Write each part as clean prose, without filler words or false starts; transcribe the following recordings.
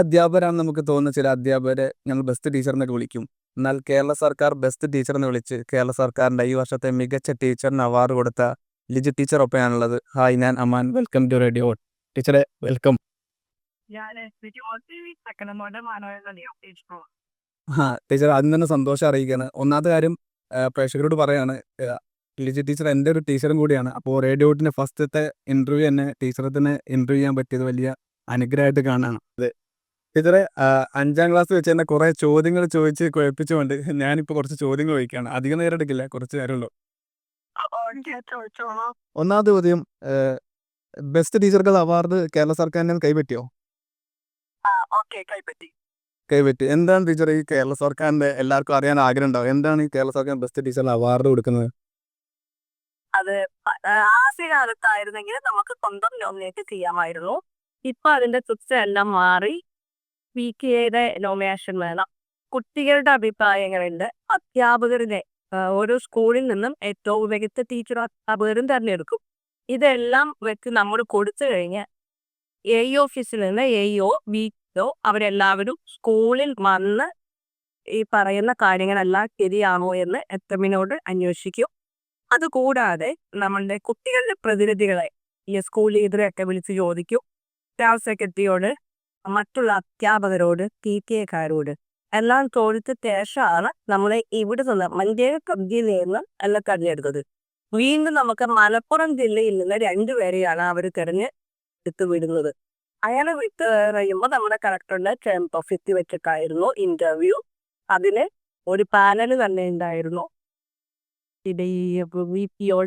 അധ്യാപകരാണെന്ന് നമുക്ക് തോന്നുന്ന ചില അധ്യാപകരെ ഞങ്ങൾ ബെസ്റ്റ് ടീച്ചർ എന്നൊക്കെ വിളിക്കും. എന്നാൽ കേരള സർക്കാർ ബെസ്റ്റ് ടീച്ചർ എന്ന് വിളിച്ച് കേരള സർക്കാരിന്റെ ഈ വർഷത്തെ മികച്ച ടീച്ചറിന് അവാർഡ് കൊടുത്ത ലിജി ടീച്ചർ ഒപ്പയാണുള്ളത്. ഹായ്, ഞാൻ അമാൻ. വെൽക്കം ടു റേഡിയോ ടീച്ചറെ. വെൽക്കം. ടീച്ചർ ആദ്യം തന്നെ സന്തോഷം അറിയിക്കുകയാണ്. ഒന്നാമത്തെ കാര്യം പ്രേക്ഷകരോട് പറയാണ്, ലിജി ടീച്ചർ എൻ്റെ ഒരു ടീച്ചറും കൂടിയാണ്. അപ്പോൾ റേഡിയോട്ടിന്റെ ഫസ്റ്റത്തെ ഇന്റർവ്യൂ തന്നെ ടീച്ചറെ തന്നെ ഇന്റർവ്യൂ ചെയ്യാൻ പറ്റിയത് വലിയ അനുഗ്രഹമായിട്ട് കാണാണ്. ടീച്ചറെ, 5ാം ക്ലാസ് വെച്ച് തന്നെ കുറെ ചോദ്യങ്ങൾ ചോദിച്ച് കുഴപ്പിച്ചുകൊണ്ട് ഞാനിപ്പോൾ കുറച്ച് ചോദ്യങ്ങൾ ചോദിക്കുകയാണ്. അധികം നേരം എടുക്കില്ല, കുറച്ച് നേരമുള്ളൂ. ഒന്നാമത്തെ ചോദ്യം, ബെസ്റ്റ് ടീച്ചർക്കുള്ള അവാർഡ് കേരള സർക്കാരിനെ കൈപ്പറ്റിയോ? കൈപ്പറ്റി. എന്താണ് ടീച്ചർ ഈ കേരള സർക്കാരിന്റെ, എല്ലാവർക്കും അറിയാൻ ആഗ്രഹം ഉണ്ടാവും, എന്താണ് ഈ കേരള സർക്കാർ ബെസ്റ്റ് ടീച്ചറിന് അവാർഡ് കൊടുക്കുന്നത്? അത് ആദ്യകാലത്തായിരുന്നെങ്കിൽ നമുക്ക് സ്വന്തം നോമിനേറ്റ് ചെയ്യാമായിരുന്നു. ഇപ്പൊ അതിന്റെ സിസ്റ്റം എല്ലാം മാറി PKയുടെ നോമിനേഷൻ വേണം. കുട്ടികളുടെ അഭിപ്രായങ്ങളുണ്ട്. അധ്യാപകരുടെ ഓരോ സ്കൂളിൽ നിന്നും ഏറ്റവും മികച്ച ടീച്ചർ അധ്യാപകരും തെരഞ്ഞെടുക്കും. ഇതെല്ലാം വെച്ച് നമ്മൾ കൊടുത്തു കഴിഞ്ഞ് ഓഫീസിൽ നിന്ന് VO അവരെല്ലാവരും സ്കൂളിൽ വന്ന് ഈ പറയുന്ന കാര്യങ്ങളെല്ലാം ശരിയാണോ എന്ന് HMനോട് അന്വേഷിക്കും. അതുകൂടാതെ നമ്മളുടെ കുട്ടികളുടെ പ്രതിനിധികളെ ഈ സ്കൂൾ ലീഡറെയൊക്കെ വിളിച്ച് ചോദിക്കും. സ്റ്റാഫ് സെക്രട്ടറിയോട്, മറ്റുള്ള അധ്യാപകരോട്, PTA എല്ലാം ചോദിച്ച ശേഷമാണ് നമ്മളെ ഇവിടെ നിന്ന് മഞ്ചേരി ജില്ലയിൽ എല്ലാം തെരഞ്ഞെടുത്തത്. വീണ്ടും നമുക്ക് മലപ്പുറം ജില്ലയിൽ നിന്ന് 2 പേരെയാണ് അവർ തെരഞ്ഞെടുത്ത് വിടുന്നത്. അയാളെ വിട്ട് കഴിയുമ്പോൾ നമ്മുടെ കളക്ടറുടെ ടേംസ് ഓഫ് ഓഫീസ് വെച്ചിട്ടായിരുന്നു ഇന്റർവ്യൂ. അതിന് ഒരു പാനൽ തന്നെ ഉണ്ടായിരുന്നു. VPO,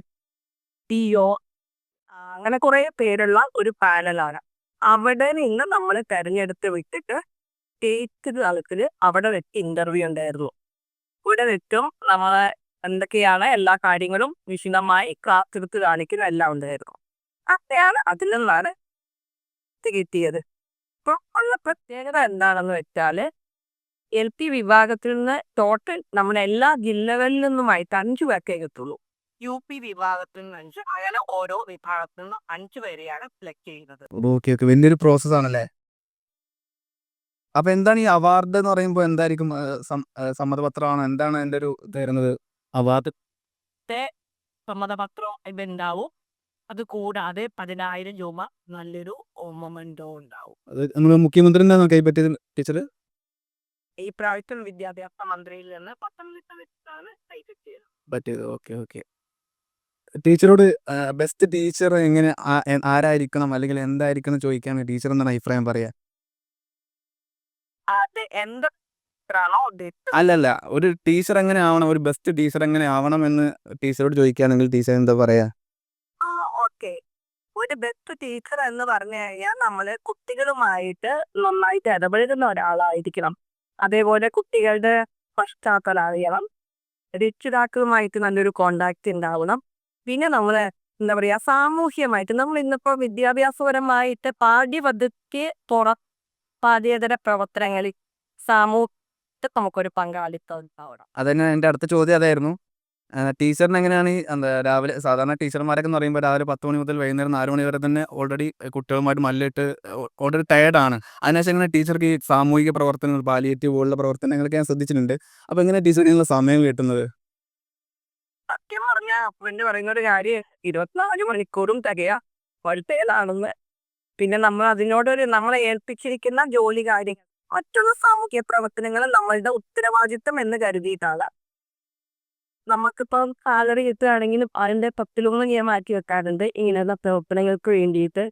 TO, അങ്ങനെ കുറെ പേരുള്ള ഒരു പാനലാണ്. അവിടെ നിന്ന് നമ്മൾ തെരഞ്ഞെടുത്ത് വിട്ടിട്ട് സ്റ്റേറ്റ് തലത്തിൽ അവിടെ വെച്ച് ഇന്റർവ്യൂ ഉണ്ടായിരുന്നു. ഇവിടെ വെച്ചും നമ്മളെ എന്തൊക്കെയാണ് എല്ലാ കാര്യങ്ങളും വിശദമായി ക്ലാസ് എടുത്ത് കാണിക്കുന്ന എല്ലാം ഉണ്ടായിരുന്നു. അത്രയാണ് അതിൽ നിന്നാണ് കിട്ടിയത്. ഇപ്പൊ ഉള്ള പ്രത്യേകത എന്താണെന്ന് വെച്ചാല് LP വിഭാഗത്തിൽ നിന്ന് ടോട്ടൽ നമ്മുടെ എല്ലാ ജില്ലകളിൽ നിന്നുമായിട്ട് 5 പേർക്കേ കിട്ടുള്ളൂ. UP വിഭാഗത്തിൽ നിന്ന് 5, അങ്ങനെ ഓരോ വിഭാഗത്തിൽ നിന്നും 5 പേരെയാണ് സെലക്ട് ചെയ്യുന്നത്. ഓക്കെ, വലിയൊരു പ്രോസസ് ആണല്ലേ. അപ്പൊ എന്താണ് ഈ അവാർഡ് എന്ന് പറയുമ്പോൾ എന്തായിരിക്കും? സമ്മതപത്രമാണോ? എന്താണ് അതിന്റെ ഒരു തരുന്നത് അവാർഡ്? സമ്മതപത്രം ഇതുണ്ടാവും. അത് കൂടാതെ 10,000 രൂപ നല്ലൊരു മൊമെന്റോ ഉണ്ടാവും. അത് നമ്മൾ മുഖ്യമന്ത്രിനെ കൈപ്പറ്റിയത് ടീച്ചർ? ഈ പ്രാവശ്യം വിദ്യാഭ്യാസ മന്ത്രിയിൽ നിന്ന് പത്തനംതിട്ട വെച്ചാണ് കൈപ്പറ്റിയത്. പറ്റിയത്. Okay okay. ടീച്ചറോട് ബെസ്റ്റ് ടീച്ചർ എങ്ങനെ ആരായിരിക്കണം അല്ലെങ്കിൽ എന്തായിരിക്കണം ചോദിക്കാൻ ടീച്ചർ എന്താണ് അഭിപ്രായം പറയാ? അത് എന്താണോ ഉദ്ദേശിച്ചത്. അല്ലല്ല, ഒരു ടീച്ചർ എങ്ങനെ ആവണം, ഒരു ബെസ്റ്റ് ടീച്ചർ എങ്ങനെ ആവണം എന്ന് ടീച്ചറോട് ചോദിക്കുകയാണെങ്കിൽ ടീച്ചർ എന്താ പറയാ? ഓക്കെ, ഒരു ബെസ്റ്റ് ടീച്ചർ എന്ന് പറഞ്ഞു കഴിഞ്ഞാൽ നമ്മള് കുട്ടികളുമായിട്ട് നന്നായിട്ട് ഇടപഴകുന്ന ഒരാളായിരിക്കണം. അതേപോലെ കുട്ടികളുടെ പശ്ചാത്തലം അറിയണം. രക്ഷിതാക്കളുമായിട്ട് നല്ലൊരു കോണ്ടാക്ട് ഉണ്ടാവണം. പിന്നെ നമ്മള് എന്താ പറയാ, സാമൂഹ്യമായിട്ട് നമ്മൾ ഇന്നിപ്പോ വിദ്യാഭ്യാസപരമായിട്ട് പാഠ്യപദ്ധതിക്ക് പാഠ്യേതര പ്രവർത്തനങ്ങളിൽ സാമൂഹ്യത്തിൽ നമുക്കൊരു പങ്കാളിത്തം ഉണ്ടാവണം. അതന്നെ എൻ്റെ അടുത്ത ചോദ്യം അതായിരുന്നു. ടീച്ചറിന് എങ്ങനെയാണ് ഈ എന്താ രാവിലെ സാധാരണ ടീച്ചർമാരൊക്കെ എന്ന് പറയുമ്പോൾ രാവിലെ 10 മണി മുതൽ വൈകുന്നേരം 4 മണി വരെ തന്നെ ഓൾറെഡി കുട്ടികളുമായിട്ട് മല്ലിട്ട് ഓൾറെഡി ടയേർഡാണ്. അതിനുശേഷം എങ്ങനെ ടീച്ചർക്ക് ഈ സാമൂഹിക പ്രവർത്തനങ്ങൾ, പാലിയേറ്റീവ് പോലുള്ള പ്രവർത്തനങ്ങളൊക്കെ ഞാൻ ശ്രദ്ധിച്ചിട്ടുണ്ട്. അപ്പോൾ എങ്ങനെ ടീച്ചർക്ക് സമയം കിട്ടുന്നത്? സത്യം പറഞ്ഞ ഹസ്ബൻഡ് പറയുന്ന ഒരു കാര്യം 24 മണിക്കൂറും തികയാ വലുത്തേലാണെന്ന്. പിന്നെ നമ്മൾ അതിനോടൊരു നമ്മളെ ഏൽപ്പിച്ചിരിക്കുന്ന ജോലി കാര്യങ്ങൾ, മറ്റുള്ള സാമൂഹ്യ പ്രവർത്തനങ്ങൾ നമ്മളുടെ ഉത്തരവാദിത്തം എന്ന് കരുതിയിട്ടാണ്. നമുക്കിപ്പം സാലറി കിട്ടുകയാണെങ്കിലും അതിന്റെ 10 ഞാൻ മാറ്റി വെക്കാറുണ്ട് ഇങ്ങനെയുള്ള പ്രവർത്തനങ്ങൾക്ക് വേണ്ടിയിട്ട്.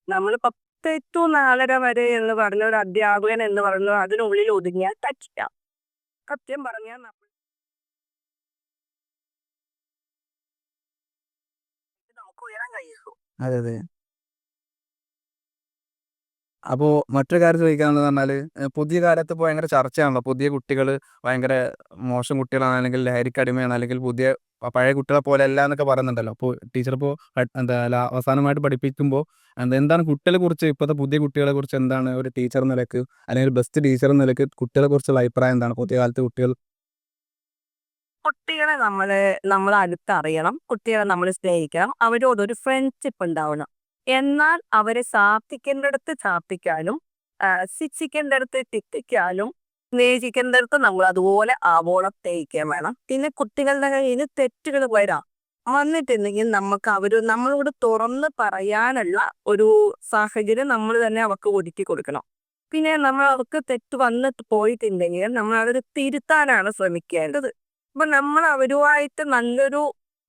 നമ്മൾ 10 to 4:30 വരെ എന്ന് പറഞ്ഞ ഒരു അധ്യാപകൻ എന്ന് പറയുന്നത് അതിനുള്ളിൽ ഒതുങ്ങിയാൽ പറ്റില്ല. സത്യം പറഞ്ഞാൽ നമുക്ക് ഉയരാൻ കഴിയുള്ളൂ. അതെ അതെ. അപ്പോൾ മറ്റൊരു കാര്യം ചോദിക്കാനുള്ളത് പറഞ്ഞാൽ, പുതിയ കാലത്ത് ഇപ്പോൾ ഭയങ്കര ചർച്ചയാണല്ലോ, പുതിയ കുട്ടികൾ ഭയങ്കര മോശം കുട്ടികളാണ്, അല്ലെങ്കിൽ ലഹരിക്ക് അടിമയാണ്, അല്ലെങ്കിൽ പഴയ കുട്ടികളെ പോലെ അല്ല എന്നൊക്കെ പറയുന്നുണ്ടല്ലോ. അപ്പോൾ ടീച്ചർ ഇപ്പോൾ എന്താ അവസാനമായിട്ട് പഠിപ്പിക്കുമ്പോൾ എന്താണ് കുട്ടികളെ കുറിച്ച്, ഇപ്പോഴത്തെ പുതിയ കുട്ടികളെ കുറിച്ച് എന്താണ് ഒരു ടീച്ചർ നിലക്ക് അല്ലെങ്കിൽ ഒരു ബെസ്റ്റ് ടീച്ചർ നിലക്ക് കുട്ടികളെ കുറിച്ചുള്ള അഭിപ്രായം എന്താണ്? പുതിയ കാലത്ത് കുട്ടികളെ നമ്മൾ അടുത്തറിയണം. കുട്ടികളെ നമ്മൾ സ്നേഹിക്കണം. അവരോടൊരു ഫ്രണ്ട്ഷിപ്പ് ഉണ്ടാവണം. എന്നാൽ അവരെ ശാസിക്കേണ്ടിടത്ത് ശാസിക്കാനും ശിക്ഷിക്കേണ്ടടുത്ത് ശിക്ഷിക്കാനും സ്നേഹിക്കേണ്ടടുത്ത് നമ്മൾ അതുപോലെ ആവോളം സ്നേഹിക്കുകയും വേണം. പിന്നെ കുട്ടികളുടെ കയ്യിൽ തെറ്റുകൾ വന്നിട്ടുണ്ടെങ്കിൽ നമ്മളോട് തുറന്ന് പറയാനുള്ള ഒരു സാഹചര്യം നമ്മൾ തന്നെ അവർക്ക് ഒരുക്കി കൊടുക്കണം. പിന്നെ നമ്മൾ അവർക്ക് തെറ്റ് വന്നിട്ട് പോയിട്ടുണ്ടെങ്കിൽ നമ്മൾ അതൊരു തിരുത്താനാണ് ശ്രമിക്കേണ്ടത്. അപ്പൊ നമ്മൾ അവരുമായിട്ട് നല്ലൊരു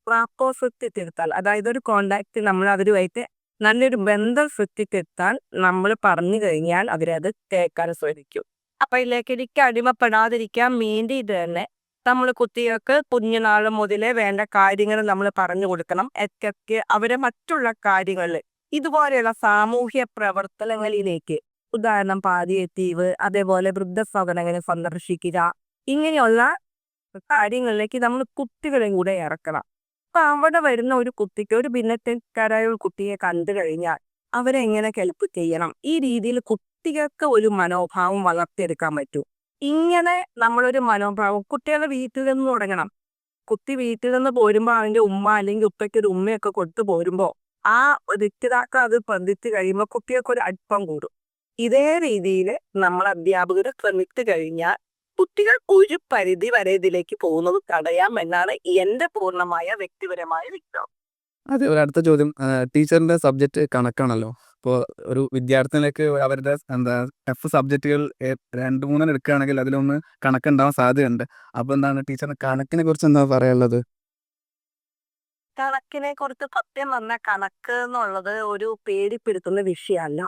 റാപ്പോ സൃഷ്ടിച്ചെടുത്താൽ, അതായത് ഒരു കോണ്ടാക്ട് നമ്മൾ അവരുമായിട്ട് നല്ലൊരു ബന്ധം സൃഷ്ടിച്ചെടുത്താൽ നമ്മൾ പറഞ്ഞു കഴിഞ്ഞാൽ അവരത് കേൾക്കാൻ ശ്രമിക്കും. അപ്പൊ ഇതിലേക്ക് അടിമപ്പെടാതിരിക്കാൻ വേണ്ടി ഇത് തന്നെ നമ്മൾ കുട്ടികൾക്ക് കുഞ്ഞുനാൾ മുതലേ വേണ്ട കാര്യങ്ങൾ നമ്മൾ പറഞ്ഞു കൊടുക്കണം. ഒക്കെ അവരെ മറ്റുള്ള കാര്യങ്ങളിൽ ഇതുപോലെയുള്ള സാമൂഹ്യ പ്രവർത്തനങ്ങളിലേക്ക്, ഉദാഹരണം പാലിയേറ്റീവ്, അതേപോലെ വൃദ്ധസദനങ്ങൾ സന്ദർശിക്കുക, ഇങ്ങനെയുള്ള കാര്യങ്ങളിലേക്ക് നമ്മൾ കുട്ടികളെ കൂടെ ഇറക്കണം. അപ്പൊ അവിടെ വരുന്ന ഒരു കുട്ടിക്ക്, ഒരു ഭിന്നത്വക്കാരായ ഒരു കുട്ടിയെ കണ്ടു കഴിഞ്ഞാൽ അവരെ എങ്ങനെ ഹെൽപ്പ് ചെയ്യണം, ഈ രീതിയിൽ കുട്ടികൾക്ക് ഒരു മനോഭാവം വളർത്തിയെടുക്കാൻ പറ്റും. ഇങ്ങനെ നമ്മളൊരു മനോഭാവം കുട്ടികളുടെ വീട്ടിൽ നിന്ന് തുടങ്ങണം. കുട്ടി വീട്ടിൽ നിന്ന് പോരുമ്പോൾ അവന്റെ ഉമ്മ അല്ലെങ്കിൽ ഉപ്പയ്ക്ക് ഒരു ഉമ്മയൊക്കെ കൊടുത്തു പോരുമ്പോൾ ആ രക്ഷിതാക്കൾ അത് ശ്രദ്ധിച്ചു കഴിയുമ്പോൾ കുട്ടികൾക്ക് ഒരു അടുപ്പം കൂടും. ഇതേ രീതിയിൽ നമ്മൾ അധ്യാപകർ ശ്രമിച്ചു കഴിഞ്ഞാൽ കുട്ടികൾ ഒരു പരിധി വരെ ഇതിലേക്ക് പോകുന്നത് തടയാം എന്നാണ് എന്റെ പൂർണ്ണമായ വ്യക്തിപരമായ വിശ്വാസം. അതെ, ഒരു അടുത്ത ചോദ്യം. ടീച്ചറിന്റെ സബ്ജക്റ്റ് കണക്കാണല്ലോ. അപ്പോൾ ഒരു വിദ്യാർത്ഥിനിലേക്ക് അവരുടെ ടഫ് സബ്ജക്റ്റുകൾ 2-3 എടുക്കുകയാണെങ്കിൽ അതിലൊന്ന് കണക്കുണ്ടാവാൻ സാധ്യതയുണ്ട്. അപ്പോൾ എന്താണ് ടീച്ചറിന് കണക്കിനെ കുറിച്ച് എന്താ പറയാനുള്ളത്? കണക്കിനെ കുറിച്ച് സത്യം പറഞ്ഞാൽ കണക്ക് എന്നുള്ളത് ഒരു പേടിപ്പെടുത്തുന്ന വിഷയമല്ല.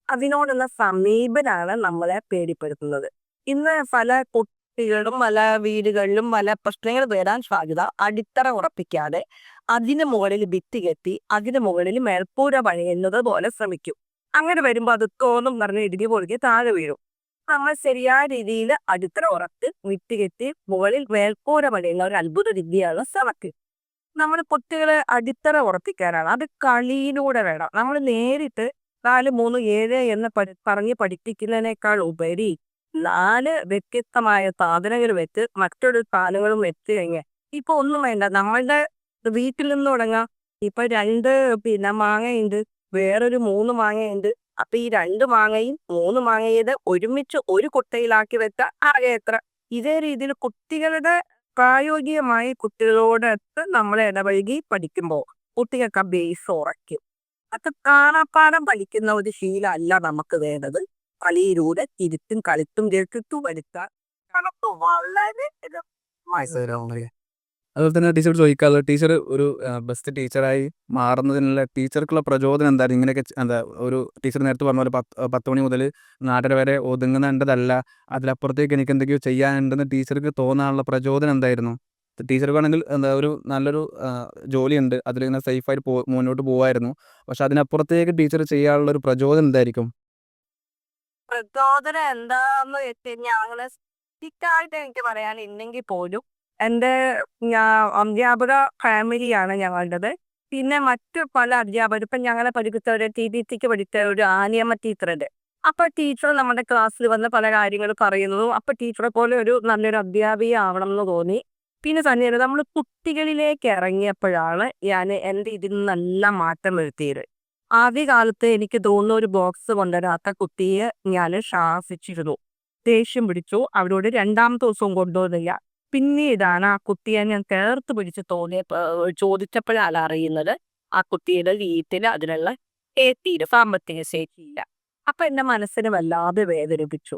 അതിനോടുള്ള സമീപനാണ് നമ്മളെ പേടിപ്പെടുത്തുന്നത്. ഇന്ന് പല കുട്ടികളും പല വീടുകളിലും പല പ്രശ്നങ്ങൾ വരാൻ സാധ്യത അടിത്തറ ഉറപ്പിക്കാതെ അതിന് മുകളിൽ ഭിത്തി കെട്ടി അതിന് മുകളിൽ മേൽക്കൂര പണിയുന്നത് പോലെ ശ്രമിക്കും. അങ്ങനെ വരുമ്പോൾ അത് തോന്നും പറഞ്ഞ് ഇടുങ്ങി പൊളിക്ക് താഴെ വീഴും. നമ്മൾ ശരിയായ രീതിയിൽ അടിത്തറ ഉറച്ച് ഭിത്തി കെട്ടി മുകളിൽ മേൽക്കൂര പണിയുന്ന ഒരു അത്ഭുത വിദ്യയാണ് സണക്ക്. നമ്മൾ കുട്ടികളെ അടിത്തറ ഉറപ്പിക്കാനാണ്. അത് കളിയിലൂടെ വേണം. നമ്മൾ നേരിട്ട് 4, 3, 7 എന്ന് പറഞ്ഞ് പഠിപ്പിക്കുന്നതിനേക്കാൾ ഉപരി 4 വ്യത്യസ്തമായ സാധനങ്ങൾ വെച്ച് മറ്റൊരു സാധനങ്ങളും വെച്ച് കഴിഞ്ഞാൽ ഇപ്പൊ ഒന്നും വേണ്ട, നമ്മളുടെ വീട്ടിൽ നിന്ന് തുടങ്ങാം. ഇപ്പൊ 2 മാങ്ങയുണ്ട്, വേറൊരു 3 മാങ്ങയുണ്ട്. അപ്പൊ ഈ 2 മാങ്ങയും 3 മാങ്ങയുടെ ഒരുമിച്ച് ഒരു കുട്ടയിലാക്കി വെച്ചാൽ ആകെ എത്ര? ഇതേ രീതിയിൽ കുട്ടികളുടെ പ്രായോഗികമായി കുട്ടികളോടൊത്ത് നമ്മൾ ഇടപഴകി പഠിക്കുമ്പോൾ കുട്ടികൾക്ക് ആ ബേസ് ഉറയ്ക്കും. അത് കാണാപ്പാഠം പഠിക്കുന്ന ഒരു ശീലമല്ല നമുക്ക് വേണ്ടത്. കളിയിലൂടെ തിരുത്തും കളിത്തും രക്ഷിത്തും എടുത്താൽ കണക്ക് വളരെ അതുപോലെ തന്നെ ടീച്ചർ ചോദിക്കാറുള്ളത്, ടീച്ചർ ഒരു ബെസ്റ്റ് ടീച്ചറായി മാറുന്നതിനുള്ള ടീച്ചർക്കുള്ള പ്രചോദനം എന്തായിരുന്നു? ഇങ്ങനെയൊക്കെ ഒരു ടീച്ചർ നേരത്തെ പറഞ്ഞ പോലെ 10 മണി മുതൽ 4:30 വരെ ഒതുങ്ങുന്നതല്ല, അതിലപ്പുറത്തേക്ക് എനിക്ക് എന്തൊക്കെയോ ചെയ്യാനുണ്ടെന്ന് ടീച്ചർക്ക് തോന്നാനുള്ള പ്രചോദനം എന്തായിരുന്നു? ടീച്ചർക്കാണെങ്കിൽ ഒരു നല്ലൊരു ജോലിയുണ്ട്, അതിലിങ്ങനെ സേഫായിട്ട് മുന്നോട്ട് പോകുമായിരുന്നു. പക്ഷെ അതിനപ്പുറത്തേക്ക് ടീച്ചർ ചെയ്യാനുള്ള ഒരു പ്രചോദനം എന്തായിരിക്കും? പ്രചോദനം എന്താന്ന് വെച്ച് കഴിഞ്ഞാൽ അങ്ങനെ സ്ട്രിക്റ്റായിട്ട് എനിക്ക് പറയാനില്ലെങ്കിൽ പോലും എൻ്റെ അധ്യാപക ഫാമിലിയാണ് ഞങ്ങളുടേത്. പിന്നെ മറ്റു പല അധ്യാപകർ, ഇപ്പം ഞങ്ങളെ പഠിപ്പിച്ചവര് TTCക്ക് പഠിച്ച ഒരു ആനിയമ്മ ടീച്ചറുണ്ട്. അപ്പൊ ടീച്ചർ നമ്മുടെ ക്ലാസ്സിൽ വന്ന് പല കാര്യങ്ങൾ പറയുന്നതും അപ്പൊ ടീച്ചറെ പോലെ ഒരു നല്ലൊരു അധ്യാപിക ആവണം എന്ന് തോന്നി. പിന്നെ തന്നെയല്ല, നമ്മൾ കുട്ടികളിലേക്ക് ഇറങ്ങിയപ്പോഴാണ് ഞാൻ എൻ്റെ ഇതിൽ നിന്നെല്ലാം മാറ്റം വരുത്തിയത്. ആദ്യകാലത്ത് എനിക്ക് തോന്നുന്ന ഒരു ബോക്സ് കൊണ്ടുവരാത്ത കുട്ടിയെ ഞാൻ ശാസിച്ചിരുന്നു, ദേഷ്യം പിടിച്ചു, അവരോട് 2ാമത്തെ ദിവസവും കൊണ്ടുവന്നില്ല. പിന്നീടാണ് ആ കുട്ടിയെ ഞാൻ ചേർത്ത് പിടിച്ച് ചോദിച്ചപ്പോഴാണ് അറിയുന്നത് ആ കുട്ടിയുടെ വീട്ടിൽ അതിനുള്ള സാമ്പത്തിക ശേഷിയില്ല. അപ്പൊ എന്റെ മനസ്സിന് വല്ലാതെ വേദനിപ്പിച്ചു.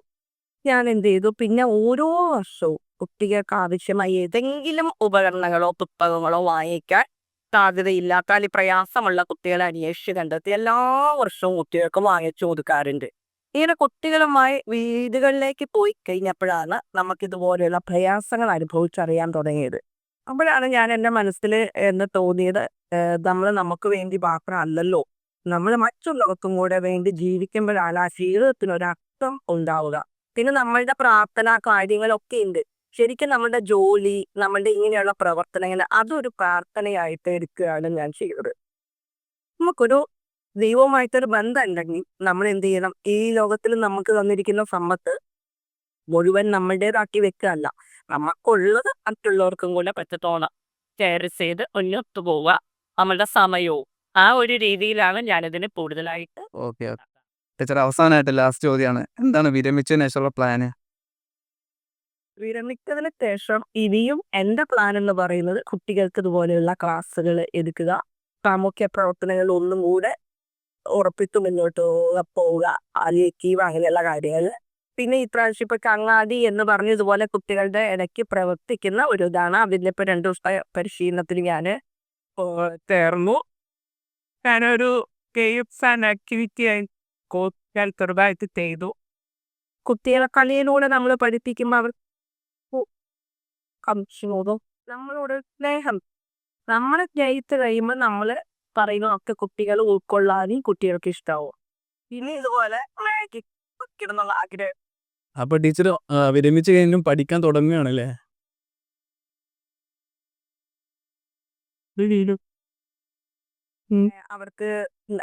ഞാൻ എന്ത് ചെയ്തു, പിന്നെ ഓരോ വർഷവും കുട്ടികൾക്ക് ആവശ്യമായി ഏതെങ്കിലും ഉപകരണങ്ങളോ പുസ്തകങ്ങളോ വാങ്ങിക്കാൻ സാധ്യതയില്ലാത്ത അല്ലെങ്കിൽ പ്രയാസമുള്ള കുട്ടികളെ അന്വേഷിച്ച് കണ്ടെത്തി എല്ലാ വർഷവും കുട്ടികൾക്ക് വാങ്ങിച്ചു കൊടുക്കാറുണ്ട്. ഇങ്ങനെ കുട്ടികളുമായി വീടുകളിലേക്ക് പോയി കഴിഞ്ഞപ്പോഴാണ് നമുക്കിതുപോലെയുള്ള പ്രയാസങ്ങൾ അനുഭവിച്ചറിയാൻ തുടങ്ങിയത്. അപ്പോഴാണ് ഞാൻ എൻ്റെ മനസ്സിൽ എന്ന് തോന്നിയത്, നമ്മൾ നമുക്ക് വേണ്ടി മാത്രമല്ലല്ലോ, നമ്മൾ മറ്റുള്ളവർക്കും കൂടെ വേണ്ടി ജീവിക്കുമ്പോഴാണ് ആ ജീവിതത്തിനൊരർത്ഥം ഉണ്ടാവുക. പിന്നെ നമ്മളുടെ പ്രാർത്ഥന കാര്യങ്ങളൊക്കെ ഉണ്ട്. ശരിക്കും നമ്മളുടെ ജോലി, നമ്മളുടെ ഇങ്ങനെയുള്ള പ്രവർത്തനങ്ങൾ അതൊരു പ്രാർത്ഥനയായിട്ട് എടുക്കുകയാണ് ഞാൻ ചെയ്തത്. നമുക്കൊരു ദൈവവുമായിട്ടൊരു ബന്ധം ഉണ്ടെങ്കിൽ നമ്മൾ എന്ത് ചെയ്യണം, ഈ ലോകത്തിൽ നമുക്ക് തന്നിരിക്കുന്ന സമ്പത്ത് മുഴുവൻ നമ്മളുടേതാക്കി വെക്കുകയല്ല, നമുക്കുള്ളത് മറ്റുള്ളവർക്കും കൂടെ പറ്റത്തോണം ഷെയർ ചെയ്ത് മുന്നോട്ട് പോവുക. നമ്മളുടെ സമയവും ആ ഒരു രീതിയിലാണ് ഞാനിതിന് കൂടുതലായിട്ട് ഓക്കെ. ടീച്ചർ അവസാനമായിട്ട് ലാസ്റ്റ് ചോദ്യമാണ്, എന്താണ് വിരമിച്ചതിന് ശേഷമുള്ള പ്ലാന്? വിരമിച്ചതിന് ശേഷം ഇനിയും എൻ്റെ പ്ലാൻ എന്ന് പറയുന്നത് കുട്ടികൾക്ക് ഇതുപോലെയുള്ള ക്ലാസ്സുകൾ എടുക്കുക, സാമൂഹ്യ പ്രവർത്തനങ്ങൾ ഒന്നും കൂടെ ഉറപ്പിച്ചു മുന്നോട്ട് പോവുക, അലിയേറ്റീവ് അങ്ങനെയുള്ള കാര്യങ്ങൾ. പിന്നെ ഇപ്രാവശ്യം ഇപ്പൊ കങ്ങാടി എന്ന് പറഞ്ഞ് ഇതുപോലെ കുട്ടികളുടെ ഇടയ്ക്ക് പ്രവർത്തിക്കുന്ന ഒരു ഇതാണ്. അതിൻ്റെ ഇപ്പൊ 2 ദിവസത്തെ പരിശീലനത്തിന് ഞാൻ ചേർന്നു. ഞാനൊരു ഗെയിംസ് ആൻഡ് ആക്ടിവിറ്റി ഞാൻ ചെറുതായിട്ട് ചെയ്തു. കുട്ടികളെ കളിയിലൂടെ നമ്മൾ പഠിപ്പിക്കുമ്പോൾ അവർ സംശയമോതും നമ്മളോട് സ്നേഹം, നമ്മളെ സ്നേഹിച്ച് കഴിയുമ്പോൾ നമ്മൾ പറയുന്നതൊക്കെ കുട്ടികൾ ഉൾക്കൊള്ളാനും കുട്ടികൾക്ക് ഇഷ്ടാവും. പിന്നെ ഇതുപോലെ മാജിക് വെക്കണം ആഗ്രഹം. അപ്പോൾ ടീച്ചർ വിരമിച്ച് കഴിഞ്ഞും പഠിക്കാൻ തുടങ്ങുകയാണല്ലേ? അവർക്ക്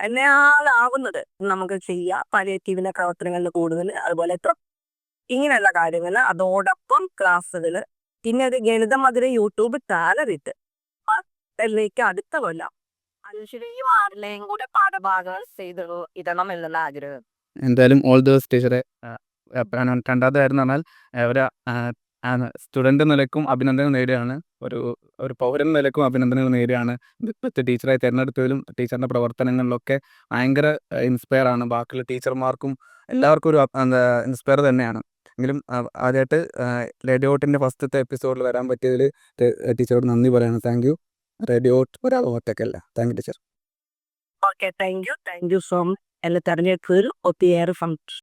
എന്നെയാളാവുന്നത് നമുക്ക് ചെയ്യാം. പാലിയേറ്റീവിന്റെ പ്രവർത്തനങ്ങളിൽ കൂടുതൽ, അതുപോലെ ഇങ്ങനെയുള്ള കാര്യങ്ങൾ, അതോടൊപ്പം ക്ലാസ്സുകൾ. പിന്നെ ഒരു ഗണിതം അതിന് യൂട്യൂബ് ചാനലിട്ട് അതിലേക്ക് അടുത്ത കൊല്ലം 5ലെയും 6ലെയും കൂടെ പാഠഭാഗങ്ങൾ ചെയ്ത് ഇടണം എന്നുള്ള ആഗ്രഹം. എന്തായാലും ഓൾ ദി ബെസ്റ്റ് ടീച്ചറെ. രണ്ടാമത്തെ കാര്യം എന്ന് പറഞ്ഞാൽ ഒരു സ്റ്റുഡൻ്റ് നിലക്കും അഭിനന്ദനങ്ങൾ നേടുകയാണ്, ഒരു പൗരൻ നിലക്കും അഭിനന്ദനങ്ങൾ നേടുകയാണ്. ഇപ്പോഴത്തെ ടീച്ചറായി തിരഞ്ഞെടുത്തതിലും ടീച്ചറിൻ്റെ പ്രവർത്തനങ്ങളിലൊക്കെ ഭയങ്കര ഇൻസ്പയർ ആണ്. ബാക്കിയുള്ള ടീച്ചർമാർക്കും എല്ലാവർക്കും ഒരു ഇൻസ്പയർ തന്നെയാണ്. എങ്കിലും ആദ്യമായിട്ട് റേഡിയോ ഔട്ടിൻ്റെ ഫസ്റ്റത്തെ എപ്പിസോഡിൽ വരാൻ പറ്റിയതിൽ ടീച്ചറോട് നന്ദി പറയാണ്. Thank you. റേഡിയോ ഔട്ട് ഒരാൾ ഒറ്റയ്ക്കല്ല. Thank you teacher. Okay, thank you so much. എന്നെ തെരഞ്ഞെടുത്തതിൽ ഒത്തിരിയേറെ സന്തോഷം.